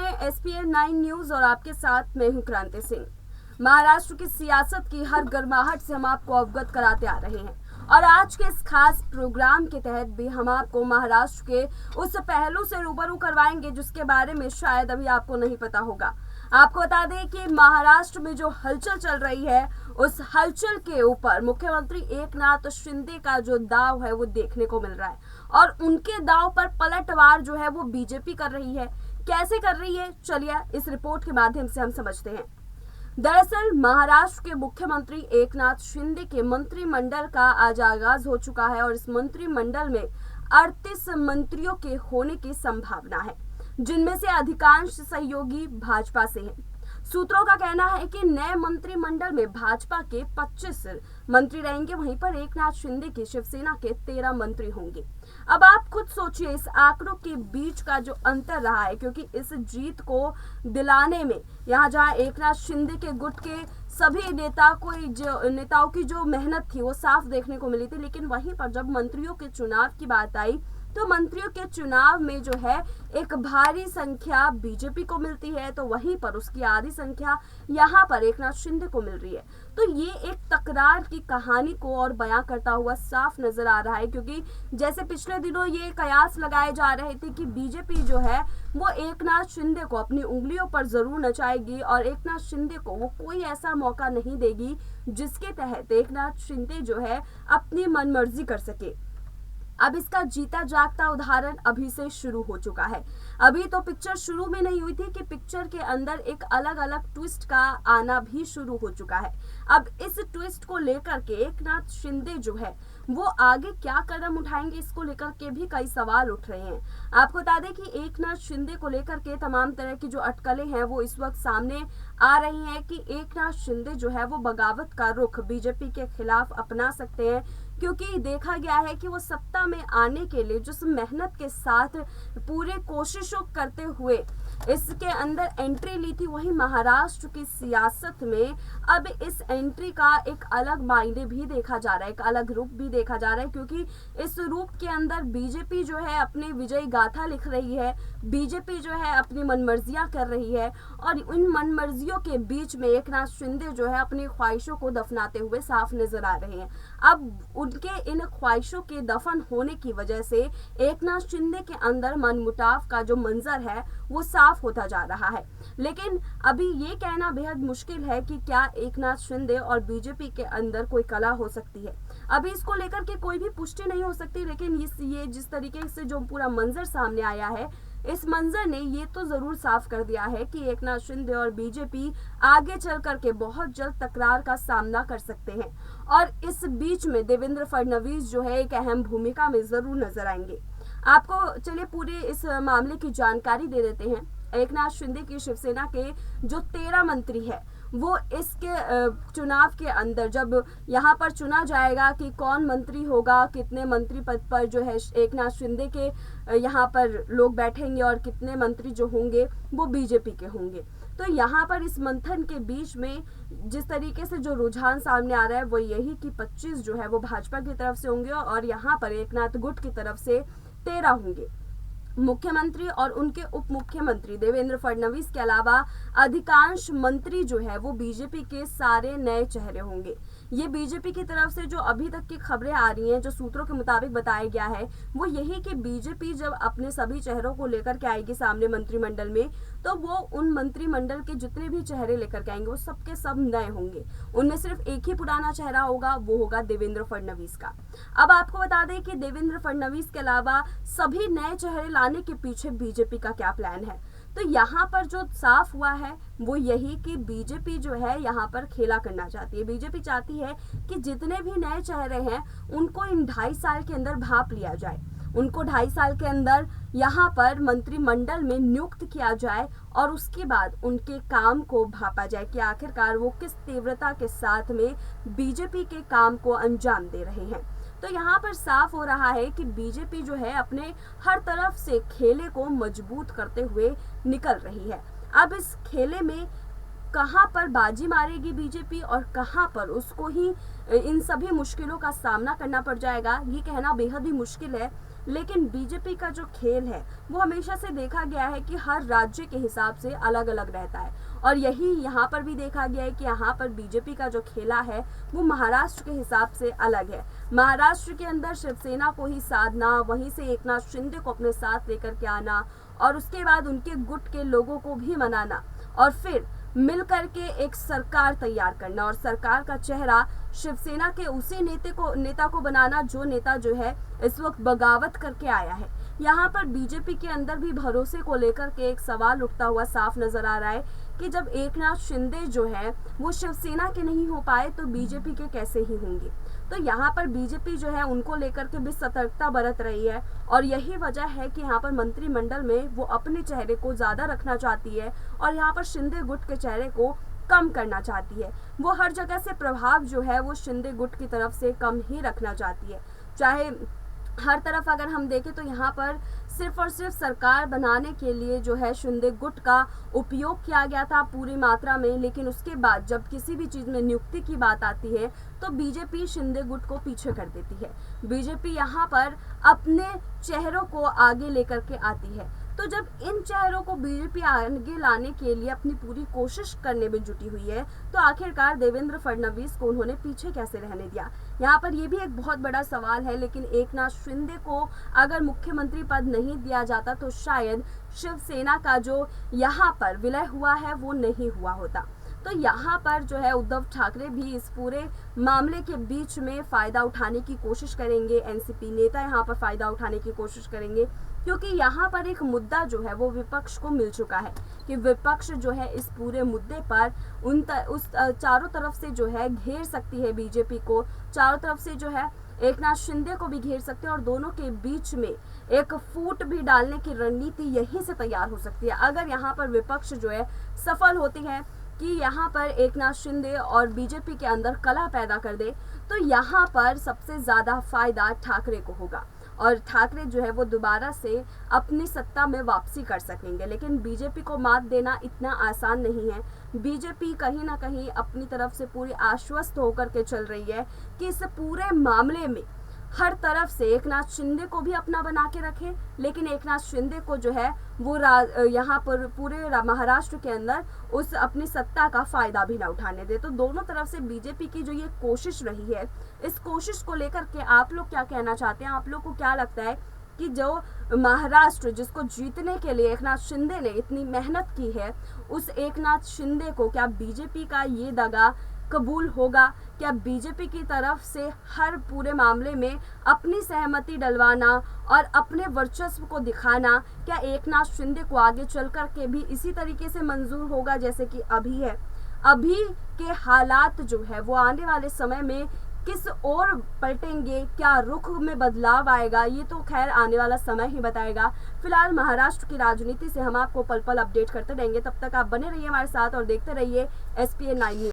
हैं SPN 9 news और आपके साथ मैं हूं क्रांति सिंह। महाराष्ट्र की सियासत की हर गर्माहट से हम आपको अवगत कराते आ रहे हैं और आज के इस खास प्रोग्राम के तहत भी हम आपको महाराष्ट्र के उस पहलू से रूबरू करवाएंगे जिसके बारे में शायद अभी आपको नहीं पता होगा। आपको बता दें कि महाराष्ट्र में जो हलचल चल रही है उस हलचल के ऊपर मुख्यमंत्री एकनाथ शिंदे का जो दाव है वो देखने को मिल रहा है और उनके दाव पर पलटवार जो है वो बीजेपी कर रही है। कैसे कर रही है, चलिए इस रिपोर्ट के माध्यम से हम समझते हैं। दरअसल महाराष्ट्र के मुख्यमंत्री एकनाथ शिंदे के मंत्रिमंडल का आज आगाज हो चुका है और इस मंत्रिमंडल में 38 मंत्रियों के होने की संभावना है, जिनमें से अधिकांश सहयोगी भाजपा से हैं। सूत्रों का कहना है कि नए मंत्रिमंडल में भाजपा के 25 मंत्री रहेंगे, वहीं पर एकनाथ शिंदे की शिवसेना के 13 मंत्री होंगे। अब आप खुद सोचिए इस आंकड़ों के बीच का जो अंतर रहा है, क्योंकि इस जीत को दिलाने में यहाँ जहाँ एकनाथ शिंदे के गुट के सभी नेताओं की जो मेहनत थी वो साफ देखने को मिली थी, लेकिन वहीं पर जब मंत्रियों के चुनाव की बात आई तो मंत्रियों के चुनाव में जो है एक भारी संख्या बीजेपी को मिलती है, तो वहीं पर उसकी आधी संख्या यहाँ पर एकनाथ शिंदे को मिल रही है। तो ये एक तकरार की कहानी को और बयां करता हुआ साफ नजर आ रहा है, क्योंकि जैसे पिछले दिनों ये कयास लगाए जा रहे थे कि बीजेपी जो है वो एकनाथ शिंदे को अपनी उंगलियों पर जरूर नचाएगी और एकनाथ शिंदे को वो कोई ऐसा मौका नहीं देगी जिसके तहत एकनाथ शिंदे जो है अपनी मनमर्जी कर सके। अब इसका जीता जागता उदाहरण अभी से शुरू हो चुका है। अभी तो पिक्चर शुरू में नहीं हुई थी कि पिक्चर के अंदर एक अलग अलग ट्विस्ट का आना भी शुरू हो चुका है। अब इस ट्विस्ट को लेकर के एकनाथ शिंदे जो है वो आगे क्या कदम उठाएंगे, इसको लेकर के भी कई सवाल उठ रहे हैं। आपको बता दें कि एकनाथ शिंदे को लेकर के तमाम तरह की जो अटकलें हैं वो इस वक्त सामने आ रही हैं कि एकनाथ शिंदे जो है वो बगावत का रुख बीजेपी के खिलाफ अपना सकते हैं, क्योंकि देखा गया है कि वो सत्ता में आने के लिए जिस मेहनत के साथ पूरे कोशिशों करते हुए इसके अंदर एंट्री ली थी, वही महाराष्ट्र की सियासत में अब इस एंट्री का एक अलग मायने भी देखा जा रहा है, एक अलग रूप भी देखा जा रहा है, क्योंकि इस रूप के अंदर बीजेपी जो है अपनी विजयी गाथा लिख रही है, बीजेपी जो है अपनी मनमर्जियां कर रही है और उन मनमर्जियों के बीच में एकनाथ शिंदे जो है अपनी ख्वाहिशों को दफनाते हुए साफ नजर आ रहे हैं। अब उनके इन ख्वाहिशों के दफन होने की वजह से एकनाथ शिंदे के अंदर मनमुटाव का जो मंजर है वो साफ होता जा रहा है। लेकिन अभी ये कहना बेहद मुश्किल है कि क्या एकनाथ शिंदे और बीजेपी के अंदर कोई कला हो सकती है। अभी इसको लेकर के कोई भी पुष्टि नहीं हो सकती, लेकिन ये जिस तरीके से जो पूरा मंजर सामने आया है, इस मंजर ने ये तो जरूर साफ कर दिया है कि एकनाथ शिंदे और बीजेपी आगे चल करके बहुत जल्द तकरार का सामना कर सकते हैं और इस बीच में देवेंद्र फडणवीस जो है एक अहम भूमिका में जरूर नजर आएंगे। आपको चलिए पूरे इस मामले की जानकारी दे देते हैं। एकनाथ शिंदे की शिवसेना के जो 13 मंत्री है वो इसके चुनाव के अंदर जब यहाँ पर चुना जाएगा कि कौन मंत्री होगा, कितने मंत्री पद पर जो है एकनाथ शिंदे के यहाँ पर लोग बैठेंगे और कितने मंत्री जो होंगे वो बीजेपी के होंगे। तो यहाँ पर इस मंथन के बीच में जिस तरीके से जो रुझान सामने आ रहा है वो यही कि 25 जो है वो भाजपा की तरफ से होंगे और यहाँ पर एकनाथ गुट की तरफ से 13 होंगे। मुख्यमंत्री और उनके उप मुख्यमंत्री देवेंद्र फडणवीस के अलावा अधिकांश मंत्री जो है वो बीजेपी के सारे नए चेहरे होंगे। ये बीजेपी की तरफ से जो अभी तक की खबरें आ रही हैं, जो सूत्रों के मुताबिक बताया गया है वो यही कि बीजेपी जब अपने सभी चेहरों को लेकर के आएगी सामने मंत्रिमंडल में, तो वो उन मंत्रिमंडल के जितने भी चेहरे लेकर के आएंगे वो सबके सब नए होंगे। उनमें सिर्फ एक ही पुराना चेहरा होगा, वो होगा देवेंद्र फडणवीस का। अब आपको बता दें कि देवेंद्र फडणवीस के अलावा सभी नए चेहरे लाने के पीछे बीजेपी का क्या प्लान है। तो यहाँ पर जो साफ हुआ है वो यही कि बीजेपी जो है यहाँ पर खेला करना चाहती है। बीजेपी चाहती है कि जितने भी नए चेहरे हैं उनको इन 2.5 साल के अंदर भांप लिया जाए, उनको 2.5 साल के अंदर यहाँ पर मंत्रिमंडल में नियुक्त किया जाए और उसके बाद उनके काम को भापा जाए कि आखिरकार वो किस तीव्रता के साथ में बीजेपी के काम को अंजाम दे रहे हैं। तो यहाँ पर साफ हो रहा है कि बीजेपी जो है अपने हर तरफ से खेले को मजबूत करते हुए निकल रही है। अब इस खेले में कहां पर बाजी मारेगी बीजेपी और कहां पर उसको ही इन सभी मुश्किलों का सामना करना पड़ जाएगा, ये कहना बेहद ही मुश्किल है। लेकिन बीजेपी का जो खेल है वो हमेशा से देखा गया है कि हर राज्य के हिसाब से अलग अलग रहता है, और यही यहाँ पर भी देखा गया है कि यहाँ पर बीजेपी का जो खेला है वो महाराष्ट्र के हिसाब से अलग है। महाराष्ट्र के अंदर शिवसेना को ही साधना, वहीं से एकनाथ शिंदे को अपने साथ लेकर के आना और उसके बाद उनके गुट के लोगों को भी मनाना और फिर मिल करके एक सरकार तैयार करना और सरकार का चेहरा शिवसेना के उसी नेता को बनाना जो नेता जो है इस वक्त बगावत करके आया है। यहाँ पर बीजेपी के अंदर भी भरोसे को लेकर के एक सवाल उठता हुआ साफ नजर आ रहा है कि जब एकनाथ शिंदे जो है वो शिवसेना के नहीं हो पाए तो बीजेपी के कैसे ही होंगे। तो यहाँ पर बीजेपी जो है उनको लेकर के भी सतर्कता बरत रही है और यही वजह है कि यहाँ पर मंत्रिमंडल में वो अपने चेहरे को ज्यादा रखना चाहती है और यहाँ पर शिंदे गुट के चेहरे को कम करना चाहती है। वो हर जगह से प्रभाव जो है वो शिंदे गुट की तरफ से कम ही रखना चाहती है। चाहे हर तरफ अगर हम देखें तो यहाँ पर सिर्फ और सिर्फ सरकार बनाने के लिए जो है शिंदे गुट का उपयोग किया गया था पूरी मात्रा में, लेकिन उसके बाद जब किसी भी चीज़ में नियुक्ति की बात आती है तो बीजेपी शिंदे गुट को पीछे कर देती है। बीजेपी यहाँ पर अपने चेहरों को आगे लेकर के आती है। तो जब इन चेहरों को बीजेपी आगे लाने के लिए अपनी पूरी कोशिश करने में जुटी हुई है तो आखिरकार देवेंद्र फडणवीस को उन्होंने पीछे कैसे रहने दिया, यहाँ पर ये भी एक बहुत बड़ा सवाल है। लेकिन एकनाथ शिंदे को अगर मुख्यमंत्री पद नहीं दिया जाता तो शायद शिवसेना का जो यहाँ पर विलय हुआ है वो नहीं हुआ होता। तो यहाँ पर जो है उद्धव ठाकरे भी इस पूरे मामले के बीच में फायदा उठाने की कोशिश करेंगे, एनसीपी नेता यहाँ पर फायदा उठाने की कोशिश करेंगे, क्योंकि यहाँ पर एक मुद्दा जो है वो विपक्ष को मिल चुका है कि विपक्ष जो है इस पूरे मुद्दे पर उस चारों तरफ से जो है घेर सकती है बीजेपी को, चारों तरफ से जो है एकनाथ शिंदे को भी घेर सकते हैं और दोनों के बीच में एक फूट भी डालने की रणनीति यहीं से तैयार हो सकती है। अगर यहाँ पर विपक्ष जो है सफल होती है कि यहाँ पर एकनाथ शिंदे और बीजेपी के अंदर कलह पैदा कर दे तो यहाँ पर सबसे ज्यादा फायदा ठाकरे को होगा और ठाकरे जो है वो दोबारा से अपनी सत्ता में वापसी कर सकेंगे। लेकिन बीजेपी को मात देना इतना आसान नहीं है। बीजेपी कहीं ना कहीं अपनी तरफ से पूरी आश्वस्त होकर के चल रही है कि इस पूरे मामले में हर तरफ से एकनाथ शिंदे को भी अपना बना के रखे, लेकिन एकनाथ शिंदे को जो है वो यहाँ पर पूरे महाराष्ट्र के अंदर उस अपनी सत्ता का फायदा भी ना उठाने दे। तो दोनों तरफ से बीजेपी की जो ये कोशिश रही है, इस कोशिश को लेकर के आप लोग क्या कहना चाहते हैं? आप लोग को क्या लगता है कि जो महाराष्ट्र जिसको जीतने के लिए एकनाथ शिंदे ने इतनी मेहनत की है, उस एकनाथ शिंदे को क्या बीजेपी का ये दगा कबूल होगा? क्या बीजेपी की तरफ से हर पूरे मामले में अपनी सहमति डलवाना और अपने वर्चस्व को दिखाना क्या एकनाथ शिंदे को आगे चल कर के भी इसी तरीके से मंजूर होगा जैसे कि अभी है? अभी के हालात जो है वो आने वाले समय में किस ओर पलटेंगे, क्या रुख में बदलाव आएगा, ये तो खैर आने वाला समय ही बताएगा। फिलहाल महाराष्ट्र की राजनीति से हम आपको पल पल अपडेट करते रहेंगे। तब तक आप बने रहिए हमारे साथ और देखते रहिए SPN 9 न्यूज।